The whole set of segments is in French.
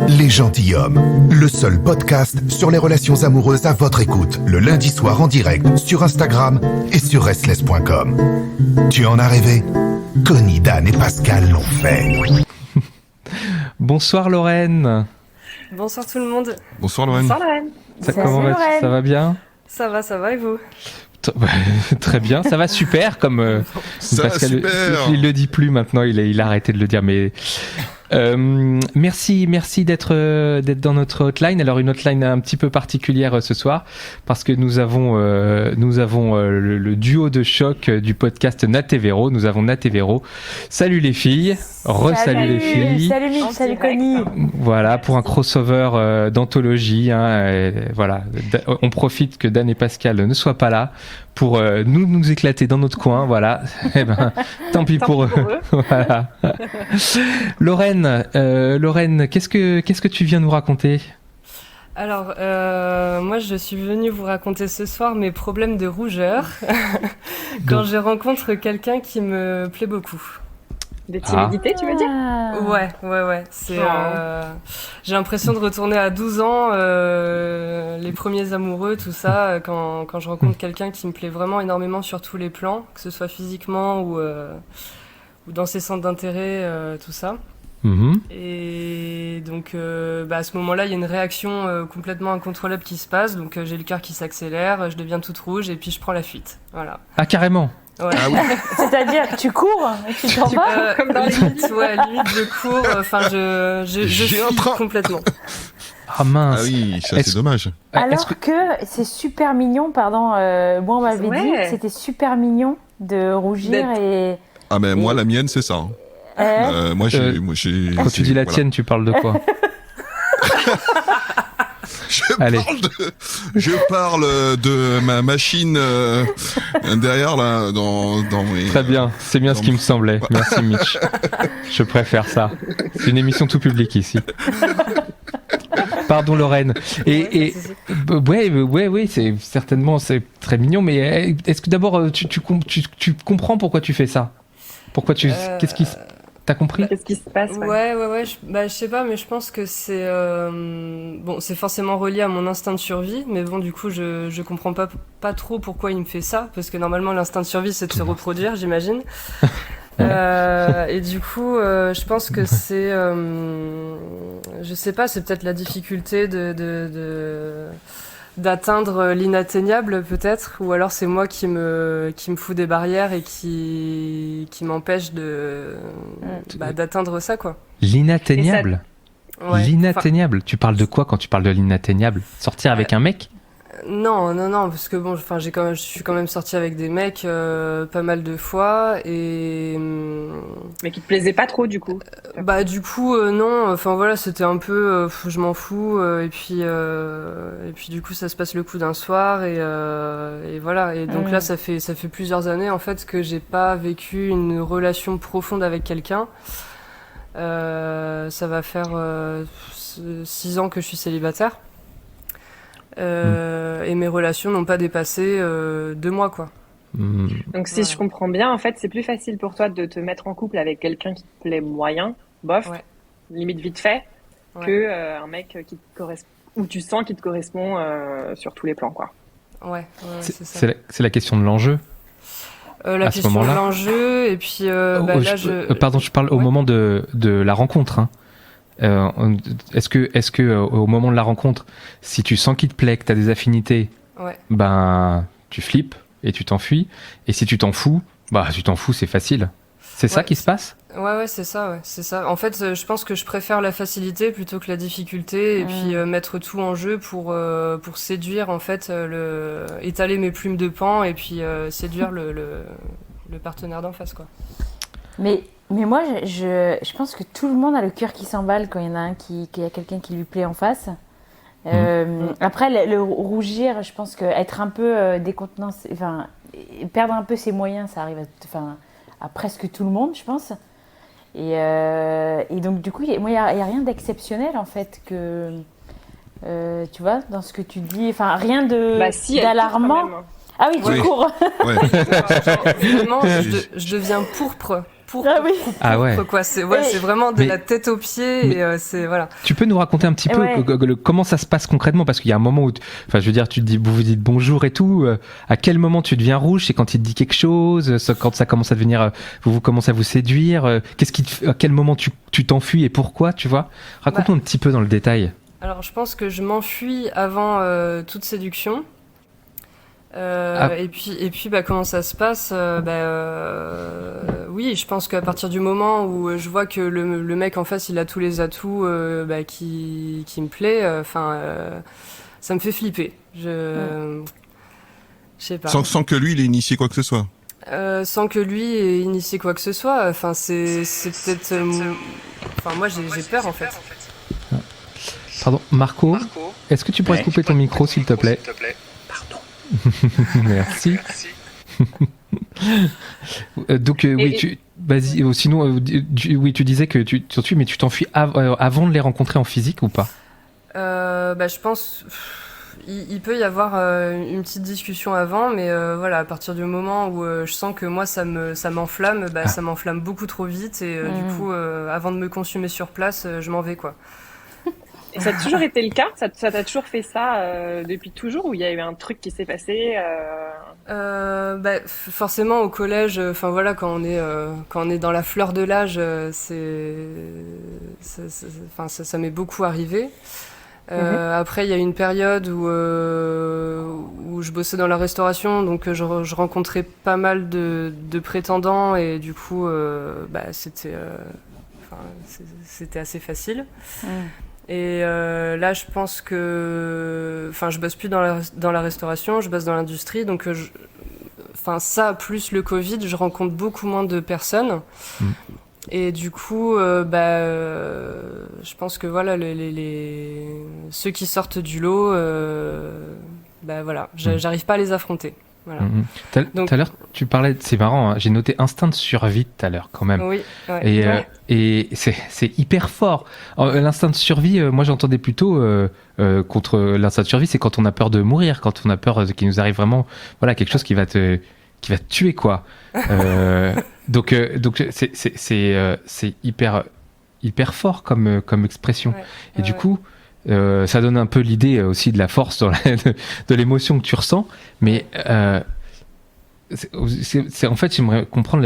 Les Gentilshommes, le seul podcast sur les relations amoureuses à votre écoute, le lundi soir en direct sur Instagram et sur restless.com. Tu en as rêvé? Connie, Dan et Pascal l'ont fait. Bonsoir Lorraine. Bonsoir tout le monde. Bonsoir Lorraine. Bonsoir Lorraine. Comment vas-tu? Ça va bien? Ça va et vous? Très bien, ça va super comme ça Pascal, va super. il le dit plus maintenant, il a arrêté de le dire, mais merci d'être dans notre hotline. Alors une hotline un petit peu particulière ce soir parce que nous avons le duo de choc du podcast Nat et Véro. Nous avons Nat et Véro. Salut les filles. Salut les filles. Salut Mitch, salut Connie. Voilà, pour un crossover d'anthologie. Voilà, on profite que Dan et Pascal ne soient pas là pour nous éclater dans notre coin. Voilà. Eh ben, tant pis pour eux. Voilà. Lorraine, qu'est-ce que tu viens nous raconter ? Alors, moi je suis venue vous raconter ce soir mes problèmes de rougeur quand je rencontre quelqu'un qui me plaît beaucoup. De timidité, tu veux dire ? Ouais. J'ai l'impression de retourner à 12 ans, les premiers amoureux, tout ça, quand je rencontre quelqu'un qui me plaît vraiment énormément sur tous les plans, que ce soit physiquement ou dans ses centres d'intérêt, tout ça. Mm-hmm. Et donc, à ce moment-là, il y a une réaction complètement incontrôlable qui se passe. Donc, j'ai le cœur qui s'accélère, je deviens toute rouge et puis je prends la fuite. Voilà. Ah, carrément. Ouais. Ah oui. C'est-à-dire que tu cours, tu t'en vas comme dans les limite, je cours. Enfin, je fuis complètement. Ah mince. Ah oui, ça c'est dommage. Alors que c'est super mignon, pardon. Moi, on m'avait dit que c'était super mignon de rougir et. Ah mais moi la mienne c'est ça. Moi j'ai. Quand tu dis la tienne, tu parles de quoi? Je parle de ma machine derrière là dans mes. Très bien, c'est bien ce qui me semblait. Merci Mitch. Je préfère ça. C'est une émission tout public ici. Pardon Lorraine. Et ouais, c'est certainement c'est très mignon. Mais est-ce que d'abord tu comprends pourquoi tu fais ça? Pourquoi qu'est-ce qui T'as compris? Qu'est-ce qui se passe? Ouais. Je sais pas, mais je pense que c'est c'est forcément relié à mon instinct de survie, mais bon, du coup, je comprends pas trop pourquoi il me fait ça, parce que normalement, l'instinct de survie, c'est de se reproduire, j'imagine. Et du coup, je pense que c'est, je sais pas, c'est peut-être la difficulté d'atteindre l'inatteignable peut-être, ou alors c'est moi qui me fout des barrières et qui m'empêche d'atteindre ça, quoi. L'inatteignable. Ouais. L'inatteignable. Tu parles de quoi quand tu parles de l'inatteignable? Sortir avec un mec? Non, parce que bon, je suis quand même sortie avec des mecs pas mal de fois et. Mais qui te plaisaient pas trop du coup. Du coup non, enfin voilà, c'était un peu je m'en fous et puis du coup ça se passe le coup d'un soir et voilà, et donc là ça fait plusieurs années en fait que j'ai pas vécu une relation profonde avec quelqu'un. Ça va faire 6 ans que je suis célibataire. Et mes relations n'ont pas dépassé 2 mois, quoi. Donc si je comprends bien, en fait, c'est plus facile pour toi de te mettre en couple avec quelqu'un qui te plaît moyen, bof, limite vite fait, que un mec qui te correspond, où tu sens qu'il te correspond sur tous les plans, quoi. Ouais, c'est ça. C'est la question de l'enjeu. La question de l'enjeu, et puis pardon, je parle au moment de la rencontre, hein. Est-ce que au moment de la rencontre, si tu sens qu'il te plaît, que tu as des affinités, ben tu flippes et tu t'enfuis, et si tu t'en fous, c'est facile. C'est ça qui se passe? Ouais, c'est ça. En fait, je pense que je préfère la facilité plutôt que la difficulté, et puis mettre tout en jeu pour séduire, en fait, étaler mes plumes de paon et puis séduire le partenaire d'en face, quoi. Mais moi, je pense que tout le monde a le cœur qui s'emballe quand il y en a un qui a quelqu'un qui lui plaît en face. Après, le rougir, je pense qu'être un peu décontenancé, enfin, perdre un peu ses moyens, ça arrive à presque tout le monde, je pense. Et donc, du coup, moi, il n'y a rien d'exceptionnel, en fait, que, tu vois, dans ce que tu dis. Enfin, rien d'alarmant. Ah oui, tu cours. Vraiment, je deviens pourpre pourpre, quoi. C'est vraiment de la tête aux pieds et c'est voilà. Tu peux nous raconter un petit peu comment ça se passe concrètement, parce qu'il y a un moment où, je veux dire, vous dites bonjour et tout. À quel moment tu deviens rouge? C'est quand il te dit quelque chose, quand ça commence à devenir, vous commencez à vous séduire. À quel moment tu t'enfuis et pourquoi, tu vois? Raconte-nous un petit peu dans le détail. Alors, je pense que je m'enfuis avant toute séduction. Et puis comment ça se passe, oui, je pense qu'à partir du moment où je vois que le mec en face il a tous les atouts qui me plaît, ça me fait flipper. Je sais pas. Sans que lui il ait initié quoi que ce soit. Sans que lui ait initié quoi que ce soit. Enfin, c'est peut-être. Moi j'ai peur en fait. Pardon, Marco, est-ce que tu pourrais couper ton micro s'il te plaît? Merci. Donc vas-y. Sinon, tu disais que tu t'enfuis, mais tu t'enfuis avant de les rencontrer en physique ou pas? Je pense. Il peut y avoir une petite discussion avant, mais voilà, à partir du moment où je sens que moi ça m'enflamme, ça m'enflamme beaucoup trop vite et du coup, avant de me consumer sur place, je m'en vais quoi. Et ça a toujours été le cas? Ça t'a toujours fait ça depuis toujours, ou il y a eu un truc qui s'est passé Forcément au collège, quand on est dans la fleur de l'âge, ça m'est beaucoup arrivé. Après il y a une période où je bossais dans la restauration, donc je rencontrais pas mal de prétendants et du coup c'était assez facile. Et là, je pense que, je bosse plus dans la restauration, je bosse dans l'industrie, donc ça plus le Covid, je rencontre beaucoup moins de personnes. Et du coup, je pense que voilà, ceux qui sortent du lot, j'arrive pas à les affronter. Voilà. Tout à l'heure, tu parlais, c'est marrant, hein, j'ai noté instinct de survie tout à l'heure quand même. Oui, et c'est hyper fort. L'instinct de survie, moi j'entendais plutôt contre l'instinct de survie, c'est quand on a peur de mourir, quand on a peur qu'il nous arrive vraiment quelque chose qui va te tuer, quoi. Donc c'est hyper fort comme expression. Et du coup, ça donne un peu l'idée aussi de la force de l'émotion que tu ressens, mais en fait j'aimerais comprendre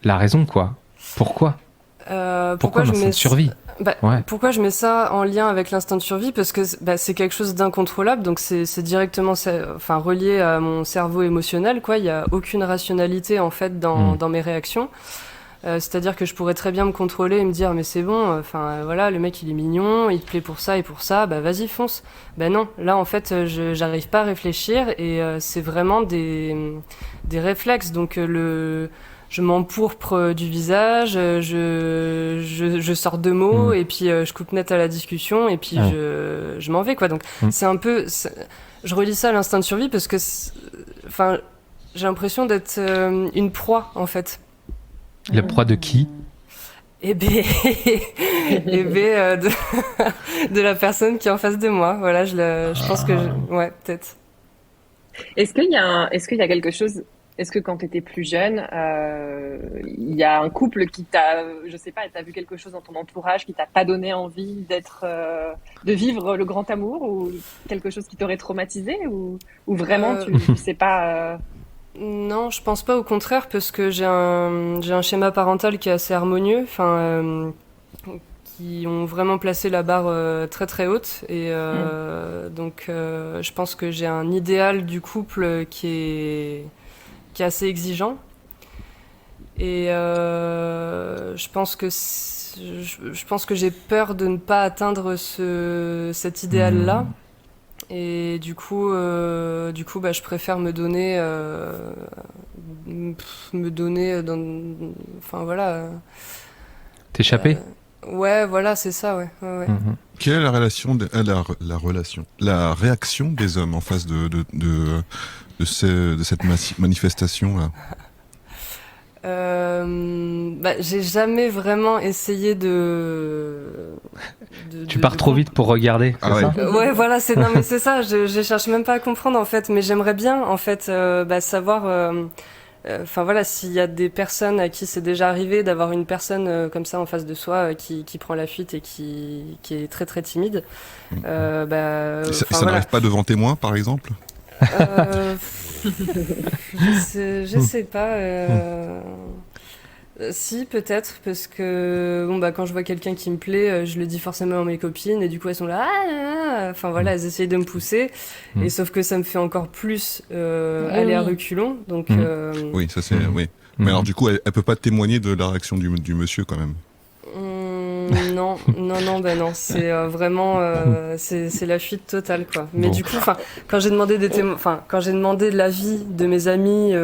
la raison, quoi. Pourquoi l'instinct de survie? Pourquoi je mets ça en lien avec l'instinct de survie? Parce que c'est quelque chose d'incontrôlable, donc c'est directement relié à mon cerveau émotionnel, quoi. Il n'y a aucune rationalité en fait dans mes réactions. C'est-à-dire que je pourrais très bien me contrôler et me dire mais c'est bon, voilà, le mec il est mignon, il te plaît pour ça et pour ça, vas-y fonce. Non, là en fait j'arrive pas à réfléchir et c'est vraiment des réflexes. Donc je m'empourpre du visage, je sors deux mots et puis je coupe net à la discussion et puis je m'en vais, quoi. Donc c'est un peu, je relie ça à l'instinct de survie parce que j'ai l'impression d'être une proie en fait. La proie de qui? De la personne qui est en face de moi. Voilà, je pense que ouais, peut-être. Est-ce qu'il y a quelque chose? Est-ce que quand tu étais plus jeune, il y a un couple qui t'a, je sais pas, t'as vu quelque chose dans ton entourage qui t'a pas donné envie de vivre le grand amour, ou quelque chose qui t'aurait traumatisé, ou vraiment tu sais pas? Non, je pense pas, au contraire, parce que j'ai un schéma parental qui est assez harmonieux, qui ont vraiment placé la barre très très haute, et donc je pense que j'ai un idéal du couple qui est assez exigeant, et je pense que j'ai peur de ne pas atteindre cet idéal-là. Et du coup, je préfère me donner T'échapper. Ouais, voilà, c'est ça, ouais. Quelle est la réaction des hommes en face de cette manifestation-là? J'ai jamais vraiment essayé Tu pars trop vite pour regarder, c'est ça? Ouais, voilà, c'est ça, je cherche même pas à comprendre en fait, mais j'aimerais bien en fait savoir enfin voilà, s'il y a des personnes à qui c'est déjà arrivé d'avoir une personne comme ça en face de soi qui prend la fuite et qui est très très timide, Ça voilà. n'arrive pas devant témoin, par exemple? Je sais pas. Si, peut-être, parce que quand je vois quelqu'un qui me plaît, je le dis forcément à mes copines, et du coup elles sont là, enfin voilà, elles essayent de me pousser, et sauf que ça me fait encore plus aller à reculons, donc. Oui, ça c'est, oui. Mais alors du coup, elle peut pas témoigner de la réaction du monsieur quand même. Non, c'est vraiment c'est la fuite totale quoi. Mais du coup, quand j'ai demandé quand j'ai demandé l'avis de mes amis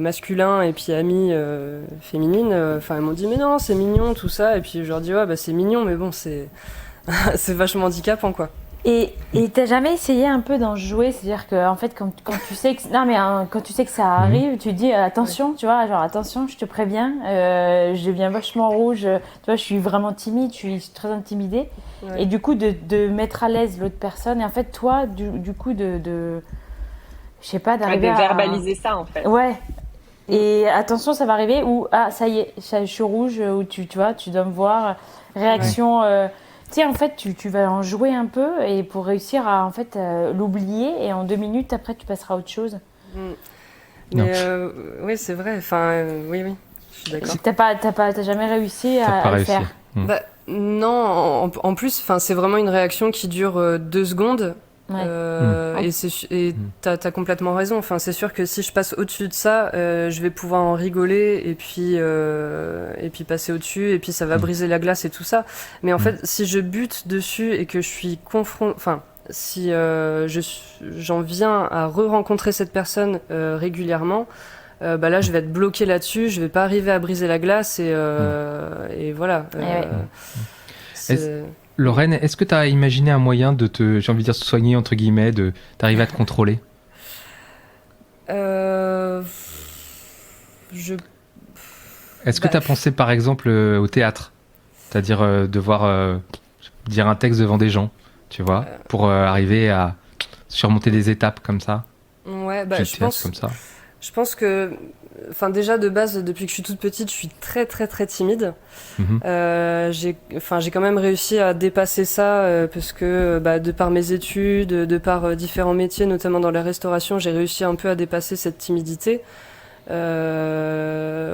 masculins et puis amis féminines, elles m'ont dit mais non, c'est mignon tout ça, et puis je leur dis ouais c'est mignon, mais bon c'est c'est vachement handicapant quoi. Et t'as jamais essayé un peu d'en jouer, c'est-à-dire que en fait quand tu sais que quand tu sais que ça arrive, tu dis attention, tu vois, genre attention, je te préviens, je deviens vachement rouge, tu vois, je suis vraiment timide, je suis très intimidée, et du coup de mettre à l'aise l'autre personne, et en fait toi du coup de je sais pas, d'arriver de verbaliser ça en fait. Ouais. Et attention, ça va arriver, ou ça y est, je suis rouge, ou tu vois, tu dois me voir, réaction. Tu sais, en fait, tu vas en jouer un peu et pour réussir à en fait l'oublier, et en 2 minutes après tu passeras à autre chose. Mais oui, c'est vrai. Enfin, oui, je suis d'accord. T'as jamais réussi à le faire. Non, en plus, c'est vraiment une réaction qui dure 2 secondes. Ouais. Et t'as complètement raison. Enfin, c'est sûr que si je passe au-dessus de ça, je vais pouvoir en rigoler et puis passer au-dessus, et puis ça va briser la glace et tout ça. Mais en fait, si je bute dessus et que je suis si j'en viens à re-rencontrer cette personne régulièrement, là je vais être bloquée là-dessus, je vais pas arriver à briser la glace, et voilà. Lorraine, est-ce que tu as imaginé un moyen de j'ai envie de dire, soigner, entre guillemets, d'arriver à te contrôler? Est-ce que tu as pensé par exemple au théâtre? C'est-à-dire devoir dire un texte devant des gens, tu vois, pour arriver à surmonter des étapes comme ça? Ouais, je pense que, déjà de base, depuis que je suis toute petite, je suis très très très timide. J'ai quand même réussi à dépasser ça parce que de par mes études, de par différents métiers, notamment dans la restauration, j'ai réussi un peu à dépasser cette timidité.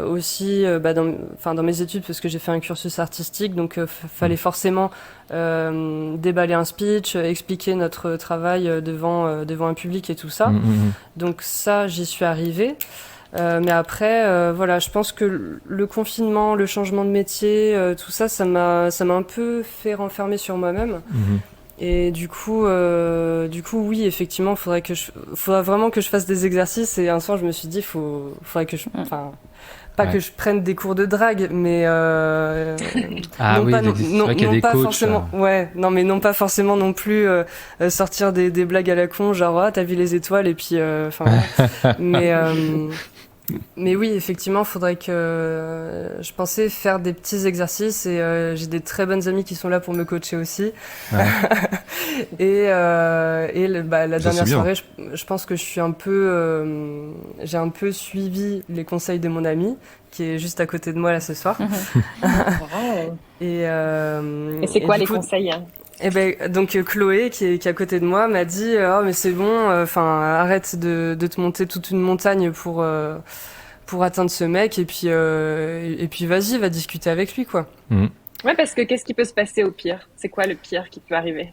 Aussi dans mes études, parce que j'ai fait un cursus artistique, donc fallait forcément déballer un speech, expliquer notre travail devant un public et tout ça. Donc ça, j'y suis arrivée. Mais après, je pense que le confinement, le changement de métier, tout ça, ça m'a un peu fait renfermer sur moi-même. Et du coup, oui, effectivement, faudrait vraiment que je fasse des exercices. Et un soir, je me suis dit, faudrait que que je prenne des cours de drague, mais non pas forcément non plus sortir des blagues à la con, genre t'as vu les étoiles, et puis mais oui, effectivement, faudrait que je pensais faire des petits exercices, et j'ai des très bonnes amies qui sont là pour me coacher aussi. Ouais. Et la dernière soirée, je pense que j'ai un peu suivi les conseils de mon amie qui est juste à côté de moi là ce soir. Et c'est quoi les conseils, hein? Donc Chloé qui est à côté de moi m'a dit oh mais c'est bon, arrête de te monter toute une montagne pour atteindre ce mec, et puis vas-y, va discuter avec lui quoi. Ouais, parce que qu'est-ce qui peut se passer au pire? C'est quoi le pire qui peut arriver?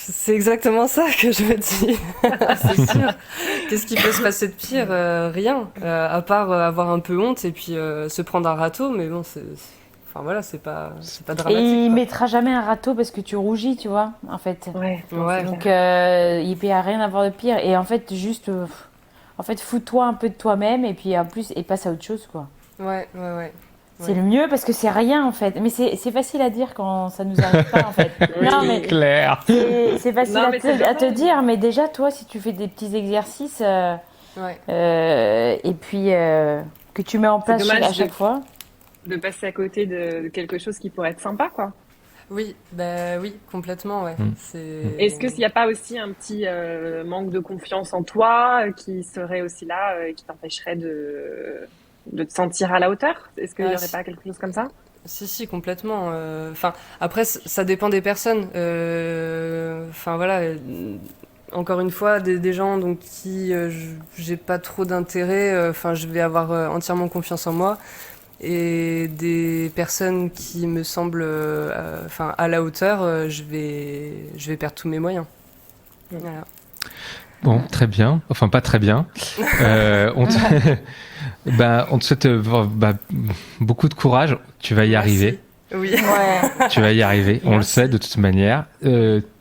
C'est exactement ça que je me dis. C'est sûr. Qu'est-ce qui peut se passer de pire? Rien, à part avoir un peu honte et puis se prendre un râteau, mais bon c'est pas dramatique. Et il mettra jamais un râteau parce que tu rougis, tu vois, en fait. Ouais. Donc il peut rien avoir de pire, et en fait juste fous-toi un peu de toi-même, et puis en plus passe à autre chose quoi. Ouais. C'est le mieux, parce que c'est rien en fait. Mais c'est facile à dire quand ça nous arrive pas en fait. Non, mais clair. C'est facile à te dire, mais déjà toi, si tu fais des petits exercices et puis que tu mets en place à chaque fois. De passer à côté de quelque chose qui pourrait être sympa quoi. Oui, oui, complètement, ouais. Est-ce qu'il n'y a pas aussi un petit manque de confiance en toi qui serait aussi là et qui t'empêcherait de te sentir à la hauteur? Est-ce qu'il n'y aurait pas quelque chose comme ça? Si, complètement. Enfin, après, ça dépend des personnes. Enfin, voilà. Encore une fois, des gens donc qui j'ai pas trop d'intérêt. Enfin, je vais avoir entièrement confiance en moi. Et des personnes qui me semblent à la hauteur, je vais perdre tous mes moyens. Voilà. Bon, très bien. Enfin, pas très bien. on te souhaite beaucoup de courage. Tu vas y arriver. Oui. Ouais. Tu vas y arriver. On le sait de toute manière.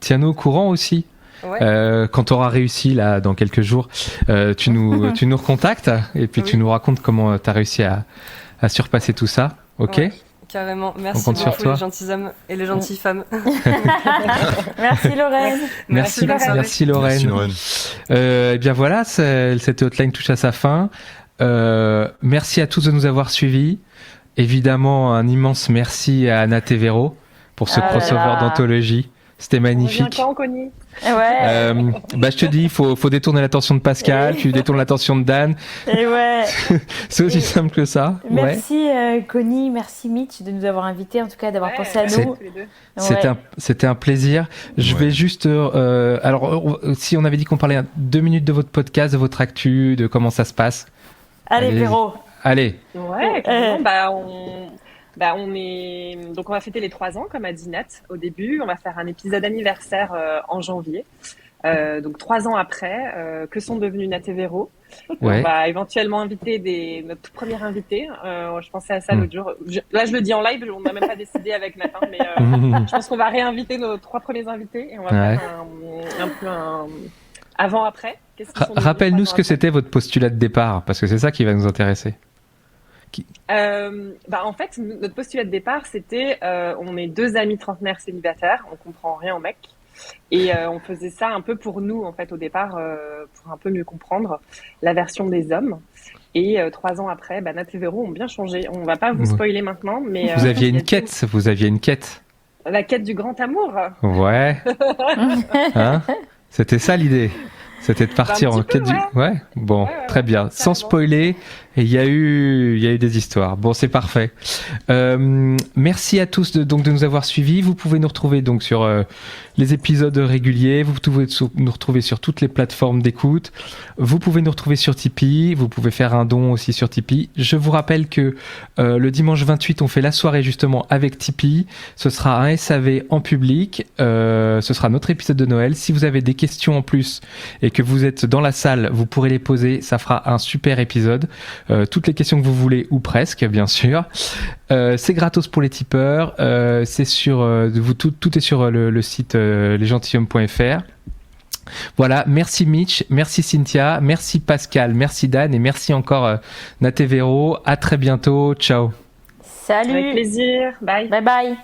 Tiens-nous au courant aussi. Ouais. Quand tu auras réussi là dans quelques jours, tu nous recontactes et puis tu nous racontes comment tu as réussi à surpasser tout ça. Ok. Ouais. Carrément, merci beaucoup les gentilles hommes et les gentilles femmes. Merci Lorraine. Merci Lorraine. Et bien voilà, cette hotline touche à sa fin. Merci à tous de nous avoir suivis. Évidemment, un immense merci à Anna Tevero pour ce crossover d'anthologie. C'était magnifique. On revient quand, je te dis, il faut détourner l'attention de Pascal, tu détournes l'attention de Dan. Et ouais. C'est aussi simple que ça. Merci Connie, merci Mitch de nous avoir invités, en tout cas d'avoir pensé à nous. C'était un plaisir. Je vais juste... alors, si on avait dit qu'on parlait 2 minutes de votre podcast, de votre actu, de comment ça se passe. Allez Véro. Allez. Ouais, donc on va fêter les 3 ans comme a dit Nat au début. On va faire un épisode anniversaire en janvier. Donc 3 ans après, que sont devenus Nat et Véro. On va éventuellement inviter notre tout premier invité. Je pensais à ça l'autre jour. Là je le dis en live, on n'a même pas décidé avec Nat, mais je pense qu'on va réinviter nos 3 premiers invités et on va faire un peu un avant-après. Rappelle-nous ce que c'était votre postulat de départ, parce que c'est ça qui va nous intéresser. En fait, notre postulat de départ, c'était on est 2 amis trentenaires célibataires, on comprend rien au mec, et on faisait ça un peu pour nous, en fait, au départ, pour un peu mieux comprendre la version des hommes. Et 3 ans après, Nat et Véro ont bien changé. On va pas vous spoiler maintenant, mais vous aviez une quête. La quête du grand amour. Ouais. Hein, c'était ça l'idée. C'était de partir en quête du... Ouais, bon, très bien. Sans spoiler, il y a eu des histoires. Bon, c'est parfait. Merci à tous de nous avoir suivis. Vous pouvez nous retrouver donc sur les épisodes réguliers. Vous pouvez nous retrouver sur toutes les plateformes d'écoute. Vous pouvez nous retrouver sur Tipeee. Vous pouvez faire un don aussi sur Tipeee. Je vous rappelle que le dimanche 28, on fait la soirée justement avec Tipeee. Ce sera un SAV en public. Ce sera notre épisode de Noël. Si vous avez des questions en plus et que vous êtes dans la salle, vous pourrez les poser. Ça fera un super épisode. Toutes les questions que vous voulez, ou presque, bien sûr. C'est gratos pour les tipeurs. C'est sur tout est sur le site lesgentilshommes.fr. Voilà, merci Mitch, merci Cynthia, merci Pascal, merci Dan et merci encore Nat et Véro. À très bientôt, ciao. Salut. Avec plaisir, bye. Bye bye.